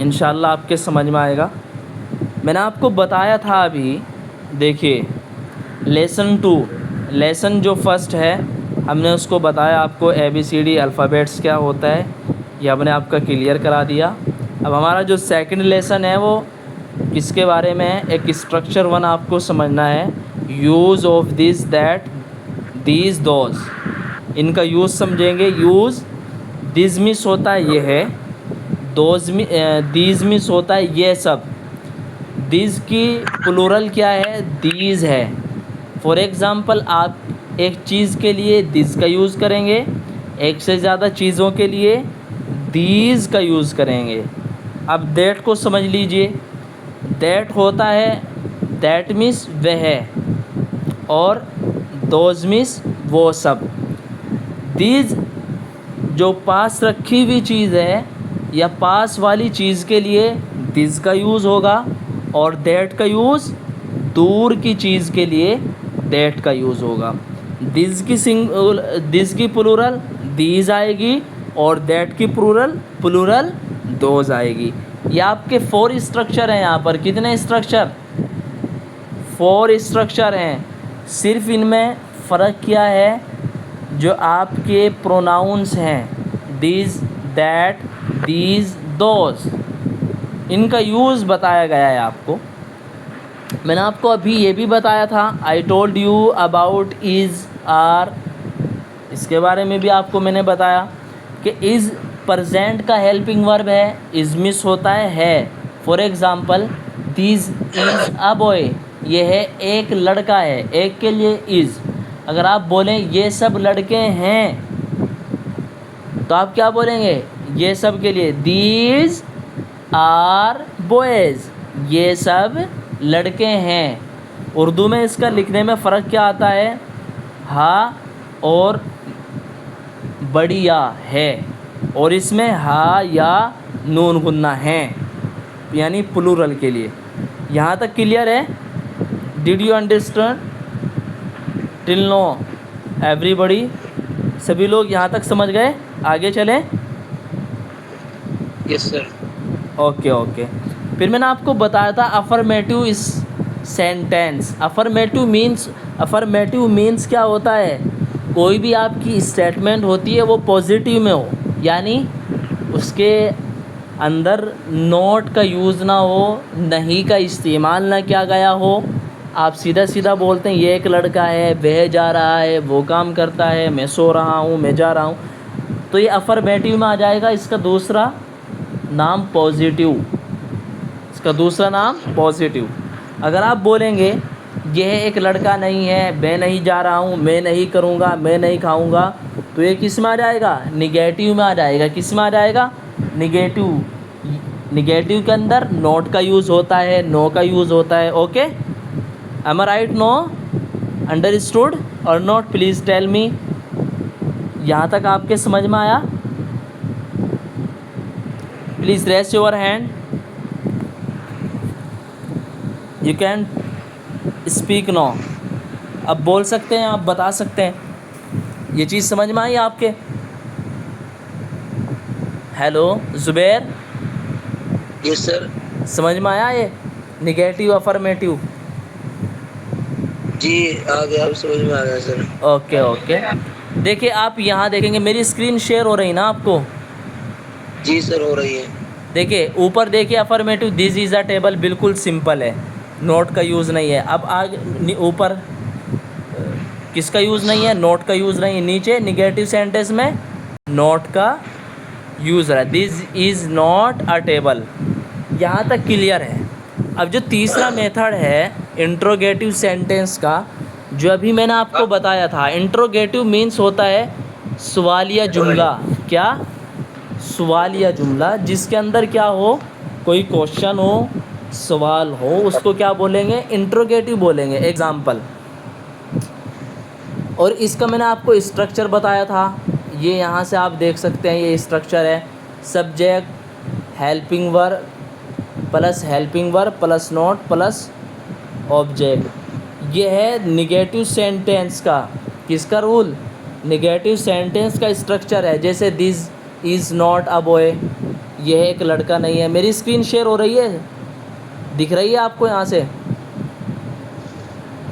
इंशाल्लाह आपके समझ में आएगा। मैंने आपको बताया था अभी, देखिए लेसन 2, लेसन जो फर्स्ट है हमने उसको बताया आपको ABCD अल्फ़ाबेट्स क्या होता है, ये हमने आपका क्लियर करा दिया। अब हमारा जो सेकंड लेसन है वो किसके बारे में है, एक स्ट्रक्चर 1 आपको समझना है, use of this that these those, इनका यूज़ समझेंगे। यूज़ दिस मिस होता है ये है, दोज में दीज मिस होता है ये सब। दीज की प्लूरल क्या है, दीज है। फॉर एग्ज़ाम्पल आप एक चीज़ के लिए दिस का यूज़ करेंगे, एक से ज़्यादा चीज़ों के लिए दीज का यूज़ करेंगे। अब दैट को समझ लीजिए, दैट होता है दैट मीन्स वह, और दोज मीन्स वो सब। दीज जो पास रखी हुई चीज़ है या पास वाली चीज़ के लिए दिस का यूज़ होगा, और दैट का यूज़ दूर की चीज़ के लिए दैट का यूज़ होगा। दिस की प्लूरल दीज आएगी, और दैट की प्लूरल दोज आएगी। ये आपके 4 स्ट्रक्चर हैं। यहाँ पर कितने स्ट्रक्चर, 4 स्ट्रक्चर हैं। सिर्फ इनमें फ़र्क क्या है, जो आपके प्रोनाउंस हैं दिस, दैट, दीज, दोज, इनका यूज़ बताया गया है आपको। मैंने आपको अभी ये भी बताया था, I told you about is, are, इसके बारे में भी आपको मैंने बताया कि इज़ प्रेजेंट का हेल्पिंग वर्ब है, इज़ मिस होता है। For example this is a boy, ये है एक लड़का है, एक के लिए इज़। अगर आप बोलें ये सब लड़के हैं, तो आप क्या बोलेंगे, ये सब के लिए दीज आर बॉयज़, ये सब लड़के हैं। उर्दू में इसका लिखने में फ़र्क क्या आता है, हा और बड़ी या है, और इसमें हा या नून गुन्ना है, यानी प्लूरल के लिए। यहाँ तक क्लियर है? Did you understand till now everybody? सभी लोग यहाँ तक समझ गए? आगे चलें? Yes sir. Okay okay. फिर मैंने आपको बताया था अफर्मेटिव इस सेंटेंस। अफर्मेटिव मीन्स क्या होता है, कोई भी आपकी स्टेटमेंट होती है वो पॉजिटिव में हो, यानी उसके अंदर नॉट का यूज़ ना हो, नहीं का इस्तेमाल ना किया गया हो। आप सीधा सीधा बोलते हैं ये एक लड़का है, वह जा रहा है, वो काम करता है, मैं सो रहा हूँ, मैं जा रहा हूँ, तो ये अफर्मेटिव में आ जाएगा। इसका दूसरा नाम पॉजिटिव, इसका दूसरा नाम पॉजिटिव। अगर आप बोलेंगे यह एक लड़का नहीं है, मैं नहीं जा रहा हूँ, मैं नहीं करूँगा, मैं नहीं खाऊँगा, तो ये किस में आ जाएगा, निगेटिव में आ जाएगा। किस में आ जाएगा, निगेटिव। निगेटिव के अंदर नॉट का यूज़ होता है, नो का यूज़ होता है। Okay, am I right? No understood और नॉट? Please tell me. यहाँ तक आपके समझ में आया? Please raise your hand, you can speak now. अब बोल सकते हैं, आप बता सकते हैं। ये चीज़ समझ में आई आपके? Hello Zubair, yes sir. समझ में आया ये निगेटिव अफर्मेटिव? जी आ गया, अब समझ में आ गया सर। Okay okay. देखिए आप यहाँ देखेंगे, मेरी स्क्रीन शेयर हो रही ना आपको? जी सर हो रही है। देखिए ऊपर देखिए affirmative, this is a table, बिल्कुल सिंपल है, नोट का यूज़ नहीं है। अब आगे ऊपर किसका यूज़ नहीं है, नोट का यूज़ नहीं है। नीचे निगेटिव सेंटेंस में नोट का यूज़ है, this is not a table. यहाँ तक क्लियर है? अब जो तीसरा मेथड है इंट्रोगेटिव सेंटेंस का, जो अभी मैंने आपको बताया था, इंट्रोगेटिव मीन्स होता है सवालिया जुमला। क्या? सवालिया जुमला, जिसके अंदर क्या हो, कोई क्वेश्चन हो, सवाल हो, उसको क्या बोलेंगे, इंट्रोगेटिव बोलेंगे। एग्जाम्पल, और इसका मैंने आपको स्ट्रक्चर बताया था, ये यहाँ से आप देख सकते हैं, ये स्ट्रक्चर है, subject helping verb plus note plus object. ये है निगेटिव सेंटेंस का, किसका रूल, निगेटिव सेंटेंस का स्ट्रक्चर है। जैसे this is not a boy, यह एक लड़का नहीं है। मेरी स्क्रीन शेयर हो रही है, दिख रही है आपको? यहाँ से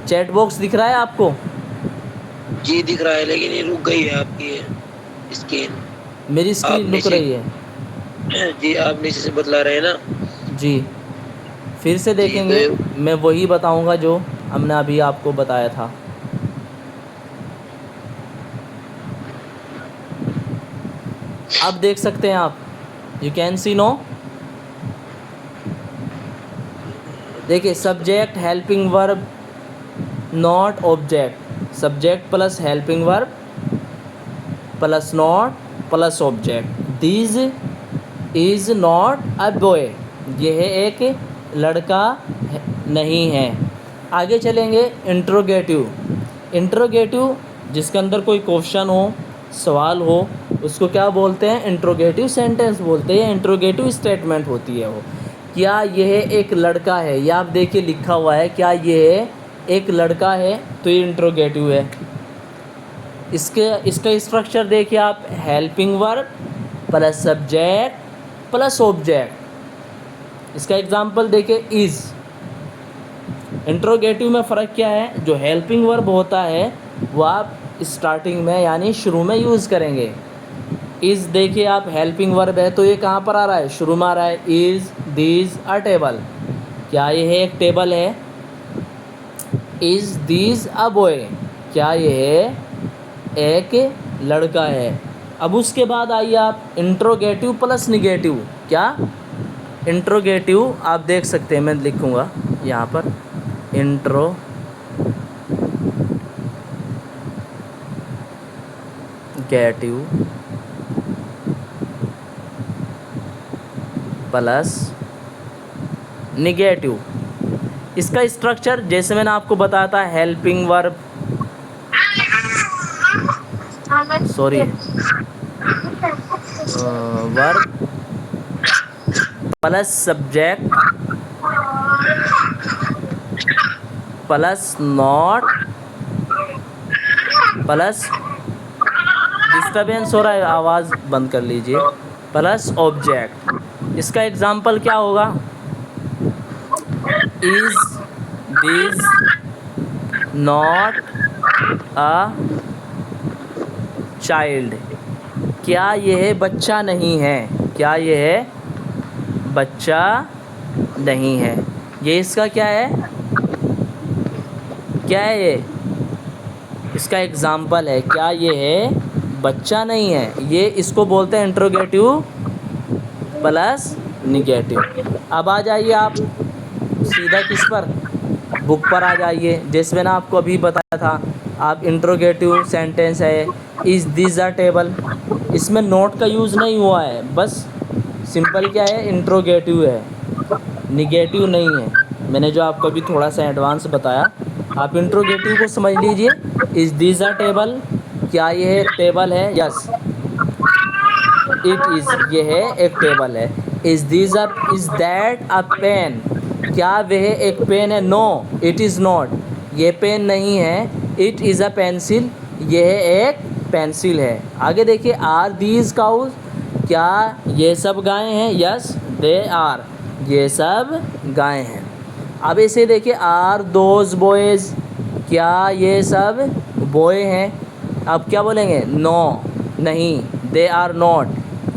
चैट बॉक्स दिख रहा है आपको? जी दिख रहा है, लेकिन ये रुक गई है आपकी स्क्रीन। मेरी स्क्रीन रुक रही है? जी आप नीचे से बतला रहे हैं ना। जी, फिर से जी देखेंगे, तो मैं वही बताऊंगा जो हमने अभी आपको बताया था। अब देख सकते हैं आप, यू कैन सी नो। देखिए, subject helping verb not object, subject plus helping verb plus not plus object. This is not a boy, यह एक लड़का नहीं है। आगे चलेंगे, इंट्रोगेटिव। इंट्रोगेटिव जिसके अंदर कोई क्वेश्चन हो, सवाल हो, उसको क्या बोलते हैं? इंट्रोगेटिव सेंटेंस बोलते हैं, इंट्रोगेटिव स्टेटमेंट होती है वो। क्या यह एक लड़का है? या आप देखिए लिखा हुआ है, क्या यह एक लड़का है, तो ये इंट्रोगेटिव है। इसका स्ट्रक्चर देखिए आप, helping verb plus subject plus object. इसका एग्जांपल देखिए, इज़। इंट्रोगेटिव में फ़र्क क्या है? जो हेल्पिंग वर्ब होता है वो आप स्टार्टिंग में यानी शुरू में यूज़ करेंगे। इज़ देखिए आप, हेल्पिंग वर्ब है तो ये कहाँ पर आ रहा है? शुरू में आ रहा है। इज़ दिस अ टेबल, क्या यह एक टेबल है? इज़ दिस अ बॉय, क्या यह एक लड़का है? अब उसके बाद आइए आप, इंट्रोगेटिव प्लस निगेटिव। क्या? इंट्रोगेटिव आप देख सकते हैं, मैं लिखूँगा यहाँ पर, इंट्रोगेटिव प्लस निगेटिव। इसका स्ट्रक्चर जैसे मैंने आपको बताया था, helping verb, sorry verb plus subject plus not plus, disturbance हो रहा है, आवाज़ बंद कर लीजिए, प्लस ऑब्जेक्ट। इसका एग्जांपल क्या होगा? Is this not a child, क्या यह बच्चा नहीं है? क्या यह बच्चा नहीं है? ये इसका क्या है? क्या है ये? इसका एग्जाम्पल है, क्या ये है बच्चा नहीं है? ये इसको बोलते हैं इंट्रोगेटिव प्लस निगेटिव। अब आ जाइए आप सीधा किस पर? बुक पर आ जाइए। जैसे मैंने आपको अभी बताया था, आप इंट्रोगेटिव सेंटेंस है, इज़ दिस अ टेबल, इसमें नोट का यूज़ नहीं हुआ है, बस सिंपल क्या है? इंट्रोगेटिव है, निगेटिव नहीं है। मैंने जो आपको अभी थोड़ा सा एडवांस बताया, आप इंट्रोगेटिव को समझ लीजिए। इज़ दिस अ टेबल, क्या यह एक टेबल है? यस इट इज़, यह एक टेबल है। Is this a, is that a pen, क्या वह एक पेन है? नो इट इज़ नॉट, ये पेन नहीं है। इट इज़ अ पेंसिल, यह एक पेंसिल है। आगे देखिए, आर दीज काउज, क्या ये सब गायें हैं? यस दे आर, ये सब गायें हैं। अब इसे देखिए, आर दोज बॉयज़, क्या ये सब बॉय हैं? अब क्या बोलेंगे? नो नहीं, दे आर नॉट,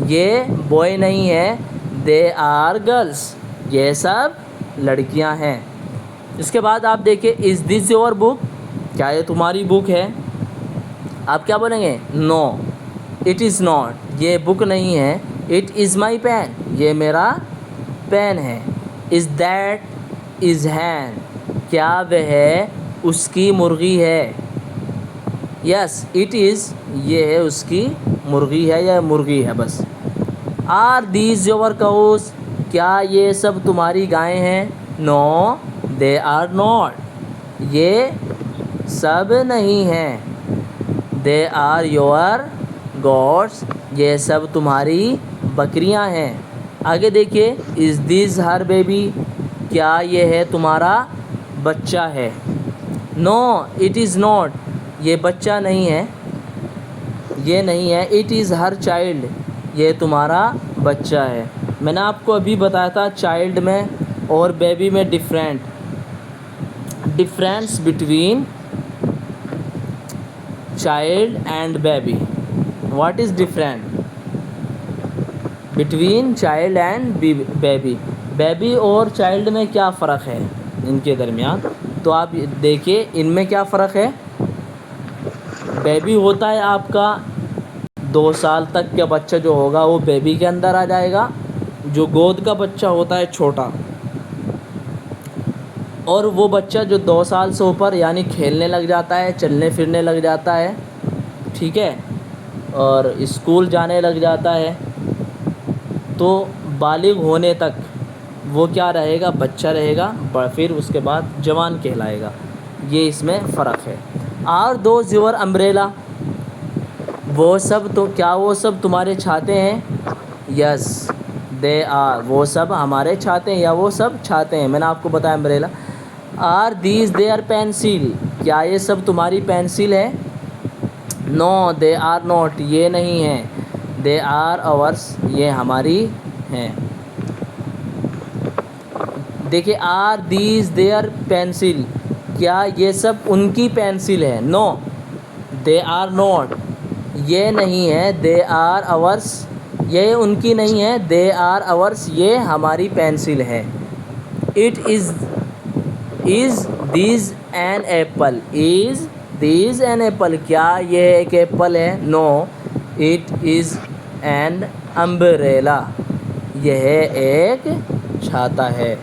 ये बॉय नहीं है। दे आर गर्ल्स, ये सब लड़कियां हैं। इसके बाद आप देखिए, इज़ दिस योर बुक, क्या ये तुम्हारी बुक है? आप क्या बोलेंगे? नो इट इज़ नॉट, ये बुक नहीं है। इट इज़ माई पेन, ये मेरा पेन है। इज़ दैट इज़ हैन, क्या वह उसकी मुर्गी है? यस इट इज़, ये है उसकी मुर्गी है या मुर्गी है बस। आर दीज योर काउस, क्या ये सब तुम्हारी गायें हैं? नो दे आर नॉट, ये सब नहीं हैं। दे आर योर गॉड्स, ये सब तुम्हारी बकरियां हैं। आगे देखिए, इज़ दिस हर बेबी, क्या ये है तुम्हारा बच्चा है? नो इट इज़ नॉट, ये बच्चा नहीं है, ये नहीं है। इट इज़ हर चाइल्ड, ये तुम्हारा बच्चा है। मैंने आपको अभी बताया था चाइल्ड में और बेबी में difference between child and baby. What is different between child and baby? Baby और चाइल्ड में क्या फ़र्क है इनके दरमियान? तो आप देखिए इनमें क्या फ़र्क है। बेबी होता है आपका 2 साल तक का बच्चा जो होगा वो बेबी के अंदर आ जाएगा। जो गोद का बच्चा होता है छोटा, और वो बच्चा जो 2 साल से ऊपर यानी खेलने लग जाता है, चलने फिरने लग जाता है, ठीक है, और स्कूल जाने लग जाता है, तो बालिग होने तक वो क्या रहेगा? बच्चा रहेगा। फिर उसके बाद जवान कहलाएगा। ये इसमें फ़र्क है। Are those your umbrella? वो सब तो क्या वो सब तुम्हारे छाते हैं? यस दे आर, वो सब हमारे छाते हैं या वो सब छाते हैं। मैंने आपको बताया umbrella. Are these they are pencil? क्या ये सब तुम्हारी पेंसिल है? नो दे आर नॉट, ये नहीं है। दे आर अवर्स, ये हमारी हैं। देखिए आर दीज देयर पेंसिल, क्या ये सब उनकी पेंसिल है? नो दे आर नॉट, ये नहीं है। दे आर अवर्स, ये उनकी नहीं है। दे आर अवर्स, ये हमारी पेंसिल है। It is these an apple? Is these an apple, क्या ये एक एप्पल है? No it is an umbrella, यह एक छाता है।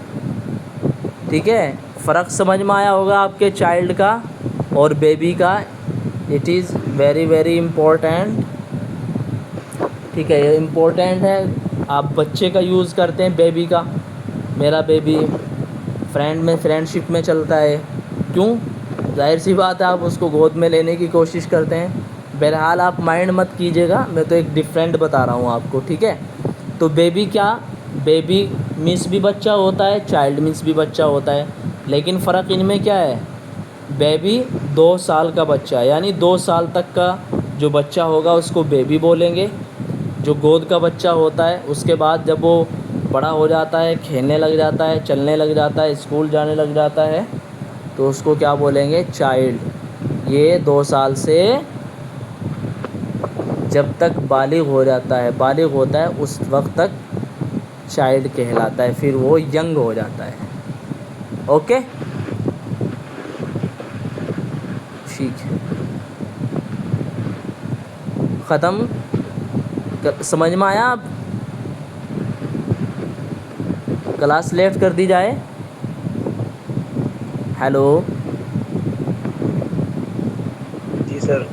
ठीक है, फ़र्क समझ में आया होगा आपके चाइल्ड का और बेबी का। It is very very important. ठीक है, ये इम्पोर्टेंट है। आप बच्चे का यूज़ करते हैं बेबी का। मेरा बेबी फ्रेंडशिप में चलता है। क्यों? जाहिर सी बात है, आप उसको गोद में लेने की कोशिश करते हैं। बहरहाल आप माइंड मत कीजिएगा, मैं तो एक डिफरेंट बता रहा हूँ आपको। ठीक है, तो बेबी क्या? बेबी मीन्स भी बच्चा होता है, चाइल्ड मीन्स भी बच्चा होता है, लेकिन फ़र्क इनमें क्या है? बेबी 2 साल का बच्चा, यानी 2 साल तक का जो बच्चा होगा उसको बेबी बोलेंगे। जो गोद का बच्चा होता है उसके बाद जब वो बड़ा हो जाता है, खेलने लग जाता है, चलने लग जाता है, स्कूल जाने लग जाता है, तो उसको क्या बोलेंगे? चाइल्ड। ये 2 साल से जब तक बालिग हो जाता है, बालिग होता है, उस वक्त तक चाइल्ड कहलाता है। फिर वो यंग हो जाता है। ओके, ठीक है, ख़त्म। समझ में आया? अब क्लास लेफ्ट कर दी जाए। हेलो, जी सर।